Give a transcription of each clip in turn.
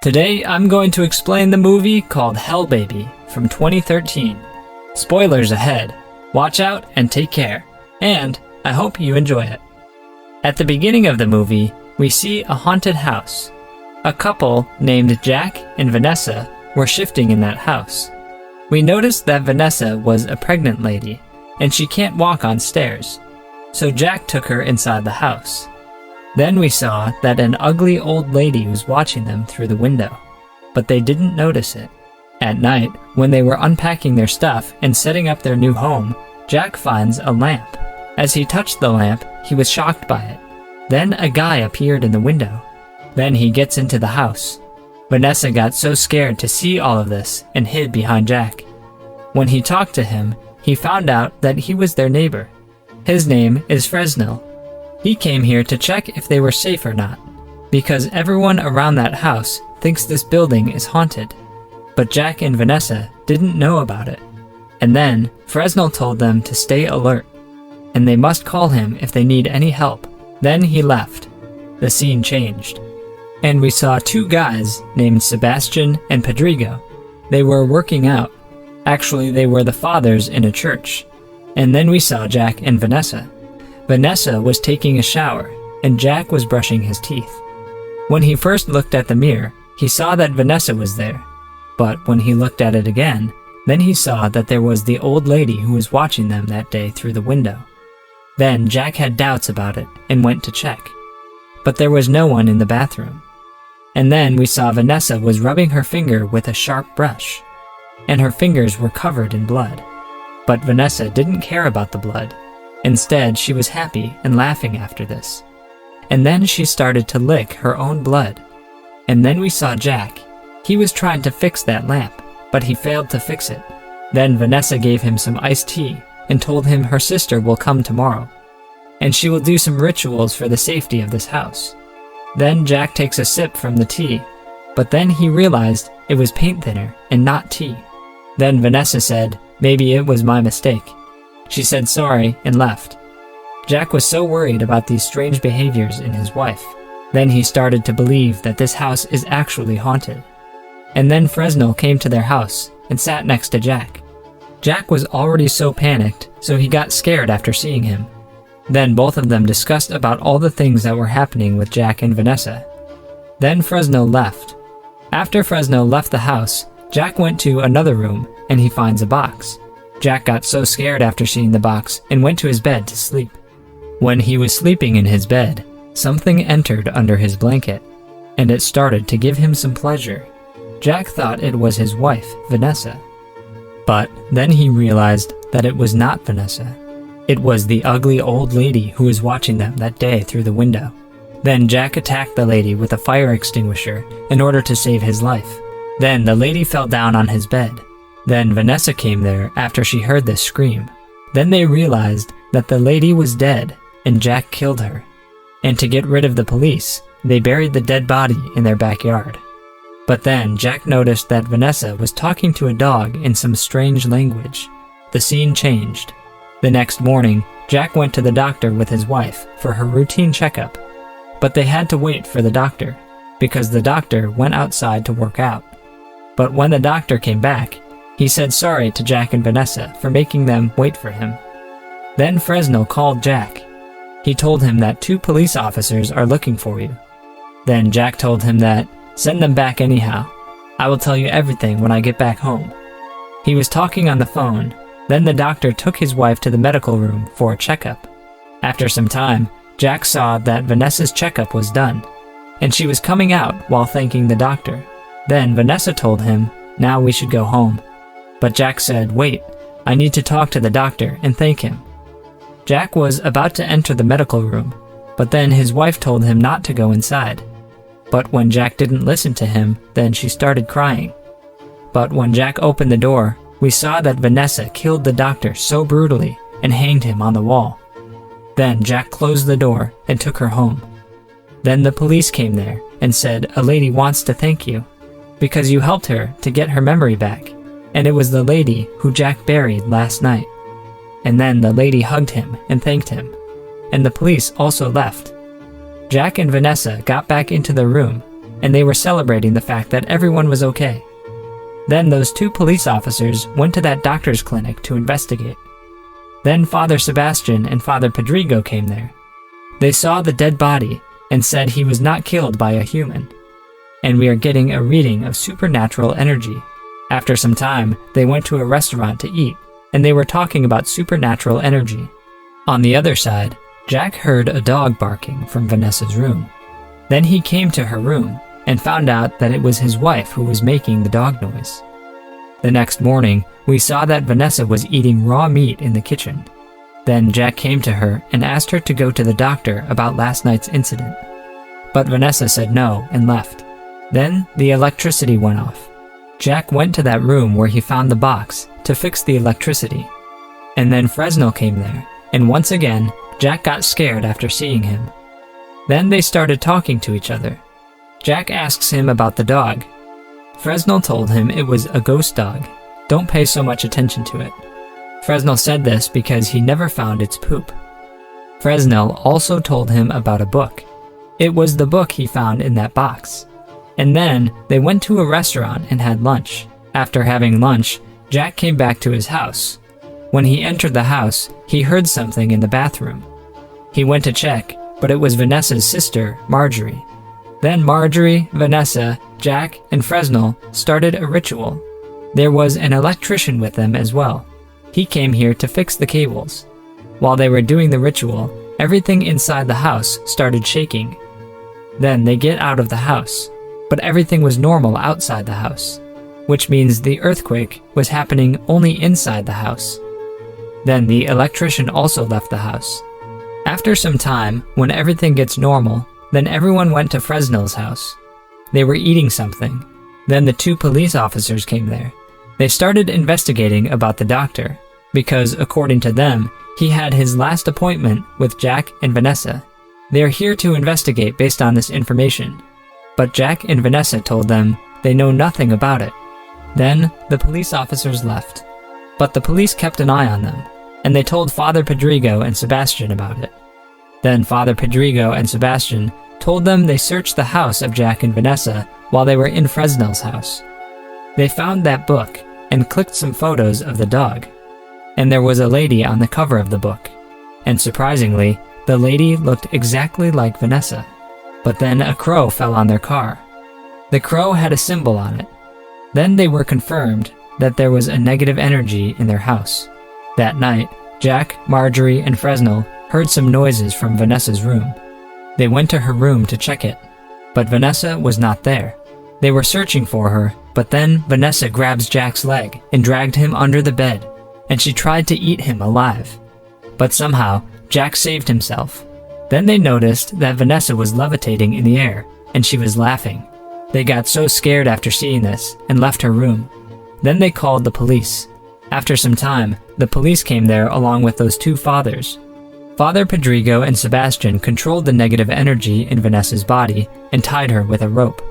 Today, I'm going to explain the movie called Hell Baby from 2013. Spoilers ahead. Watch out and take care. And I hope you enjoy it. At the beginning of the movie, we see a haunted house. A couple named Jack and Vanessa were shifting in that house. We noticed that Vanessa was a pregnant lady, and she can't walk on stairs. So Jack took her inside the house. Then we saw that an ugly old lady was watching them through the window, but they didn't notice it. At night, when they were unpacking their stuff and setting up their new home, Jack finds a lamp. As he touched the lamp, he was shocked by it. Then a guy appeared in the window. Then he gets into the house. Vanessa got so scared to see all of this and hid behind Jack. When he talked to him, he found out that he was their neighbor. His name is Fresnel. He came here to check if they were safe or not, because everyone around that house thinks this building is haunted. But Jack and Vanessa didn't know about it. And then Fresnel told them to stay alert, and they must call him if they need any help. Then he left. The scene changed, and we saw two guys named Sebastian and Pedrigo. They were working out. Actually, they were the fathers in a church. And then we saw Jack and Vanessa. Vanessa was taking a shower, and Jack was brushing his teeth. When he first looked at the mirror, he saw that Vanessa was there. But when he looked at it again, then he saw that there was the old lady who was watching them that day through the window. Then Jack had doubts about it and went to check. But there was no one in the bathroom. And then we saw Vanessa was rubbing her finger with a sharp brush, and her fingers were covered in blood. But Vanessa didn't care about the blood. Instead, she was happy and laughing after this. And then she started to lick her own blood. And then we saw Jack. He was trying to fix that lamp, but he failed to fix it. Then Vanessa gave him some iced tea and told him her sister will come tomorrow, and she will do some rituals for the safety of this house. Then Jack takes a sip from the tea, but then he realized it was paint thinner and not tea. Then Vanessa said, "Maybe it was my mistake." She said sorry and left. Jack was so worried about these strange behaviors in his wife. Then he started to believe that this house is actually haunted. And then Fresnel came to their house and sat next to Jack. Jack was already so panicked, so he got scared after seeing him. Then both of them discussed about all the things that were happening with Jack and Vanessa. Then Fresnel left. After Fresnel left the house, Jack went to another room and he finds a box. Jack got so scared after seeing the box and went to his bed to sleep. When he was sleeping in his bed, something entered under his blanket, and it started to give him some pleasure. Jack thought it was his wife, Vanessa. But then he realized that it was not Vanessa. It was the ugly old lady who was watching them that day through the window. Then Jack attacked the lady with a fire extinguisher in order to save his life. Then the lady fell down on his bed. Then Vanessa came there after she heard this scream. Then they realized that the lady was dead and Jack killed her. And to get rid of the police, they buried the dead body in their backyard. But then Jack noticed that Vanessa was talking to a dog in some strange language. The scene changed. The next morning, Jack went to the doctor with his wife for her routine checkup. But they had to wait for the doctor, because the doctor went outside to work out. But when the doctor came back, he said sorry to Jack and Vanessa for making them wait for him. Then Fresnel called Jack. He told him that 2 police officers are looking for you. Then Jack told him that, "Send them back anyhow. I will tell you everything when I get back home." He was talking on the phone. Then the doctor took his wife to the medical room for a checkup. After some time, Jack saw that Vanessa's checkup was done, and she was coming out while thanking the doctor. Then Vanessa told him, "Now we should go home." But Jack said, "Wait, I need to talk to the doctor and thank him." Jack was about to enter the medical room, but then his wife told him not to go inside. But when Jack didn't listen to him, then she started crying. But when Jack opened the door, we saw that Vanessa killed the doctor so brutally and hanged him on the wall. Then Jack closed the door and took her home. Then the police came there and said, "A lady wants to thank you, because you helped her to get her memory back. And it was the lady who Jack buried last night." And then the lady hugged him and thanked him. And the police also left. Jack and Vanessa got back into the room, and they were celebrating the fact that everyone was okay. Then those two police officers went to that doctor's clinic to investigate. Then Father Sebastian and Father Pedrigo came there. They saw the dead body and said he was not killed by a human. And we are getting a reading of supernatural energy. After some time, they went to a restaurant to eat, and they were talking about supernatural energy. On the other side, Jack heard a dog barking from Vanessa's room. Then he came to her room and found out that it was his wife who was making the dog noise. The next morning, we saw that Vanessa was eating raw meat in the kitchen. Then Jack came to her and asked her to go to the doctor about last night's incident. But Vanessa said no and left. Then the electricity went off. Jack went to that room where he found the box to fix the electricity. And then Fresnel came there, and once again, Jack got scared after seeing him. Then they started talking to each other. Jack asks him about the dog. Fresnel told him it was a ghost dog. Don't pay so much attention to it. Fresnel said this because he never found its poop. Fresnel also told him about a book. It was the book he found in that box. And then they went to a restaurant and had lunch. After having lunch, Jack came back to his house. When he entered the house, he heard something in the bathroom. He went to check, but it was Vanessa's sister, Marjorie. Then Marjorie, Vanessa, Jack, and Fresnel started a ritual. There was an electrician with them as well. He came here to fix the cables. While they were doing the ritual, everything inside the house started shaking. Then they get out of the house, but everything was normal outside the house, which means the earthquake was happening only inside the house. Then the electrician also left the house. After some time, when everything gets normal, then everyone went to Fresnel's house. They were eating something. Then the two police officers came there. They started investigating about the doctor, because according to them, he had his last appointment with Jack and Vanessa. They are here to investigate based on this information. But Jack and Vanessa told them they know nothing about it. Then the police officers left. But the police kept an eye on them, and they told Father Pedrigo and Sebastian about it. Then Father Pedrigo and Sebastian told them they searched the house of Jack and Vanessa while they were in Fresnel's house. They found that book and clicked some photos of the dog. And there was a lady on the cover of the book. And surprisingly, the lady looked exactly like Vanessa. But then a crow fell on their car. The crow had a symbol on it. Then they were confirmed that there was a negative energy in their house. That night, Jack, Marjorie, and Fresnel heard some noises from Vanessa's room. They went to her room to check it, but Vanessa was not there. They were searching for her, but then Vanessa grabs Jack's leg and dragged him under the bed, and she tried to eat him alive. But somehow, Jack saved himself. Then they noticed that Vanessa was levitating in the air, and she was laughing. They got so scared after seeing this and left her room. Then they called the police. After some time, the police came there along with those two fathers. Father Pedrigo and Sebastian controlled the negative energy in Vanessa's body and tied her with a rope.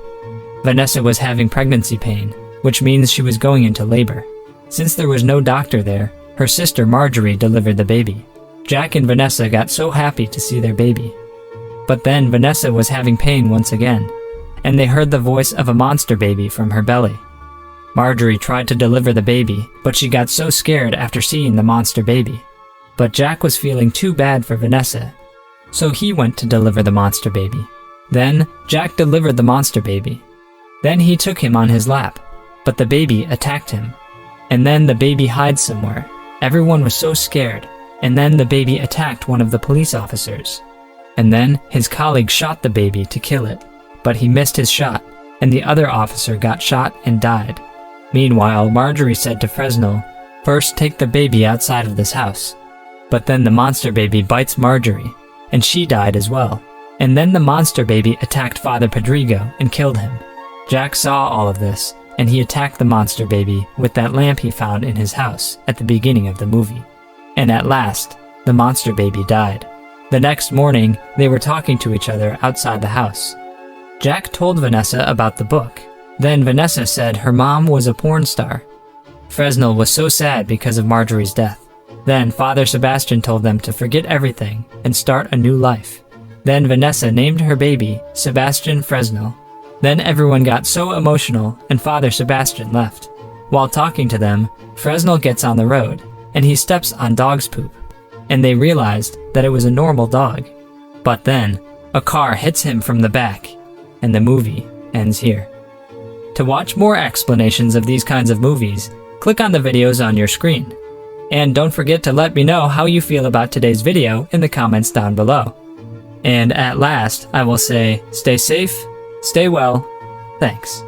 Vanessa was having pregnancy pain, which means she was going into labor. Since there was no doctor there, her sister Marjorie delivered the baby. Jack and Vanessa got so happy to see their baby. But then Vanessa was having pain once again, and they heard the voice of a monster baby from her belly. Marjorie tried to deliver the baby, but she got so scared after seeing the monster baby. But Jack was feeling too bad for Vanessa, so he went to deliver the monster baby. Then Jack delivered the monster baby. Then he took him on his lap, but the baby attacked him. And then the baby hides somewhere. Everyone was so scared, and then the baby attacked one of the police officers. And then his colleague shot the baby to kill it, but he missed his shot, and the other officer got shot and died. Meanwhile, Marjorie said to Fresnel, "First take the baby outside of this house." But then the monster baby bites Marjorie, and she died as well. And then the monster baby attacked Father Pedrigo and killed him. Jack saw all of this, and he attacked the monster baby with that lamp he found in his house at the beginning of the movie. And at last, the monster baby died. The next morning, they were talking to each other outside the house. Jack told Vanessa about the book. Then Vanessa said her mom was a porn star. Fresnel was so sad because of Marjorie's death. Then Father Sebastian told them to forget everything and start a new life. Then Vanessa named her baby Sebastian Fresnel. Then everyone got so emotional and Father Sebastian left. While talking to them, Fresnel gets on the road and he steps on dog's poop, and they realized that it was a normal dog. But then, a car hits him from the back, and the movie ends here. To watch more explanations of these kinds of movies, click on the videos on your screen. And don't forget to let me know how you feel about today's video in the comments down below. And at last, I will say, stay safe, stay well, thanks.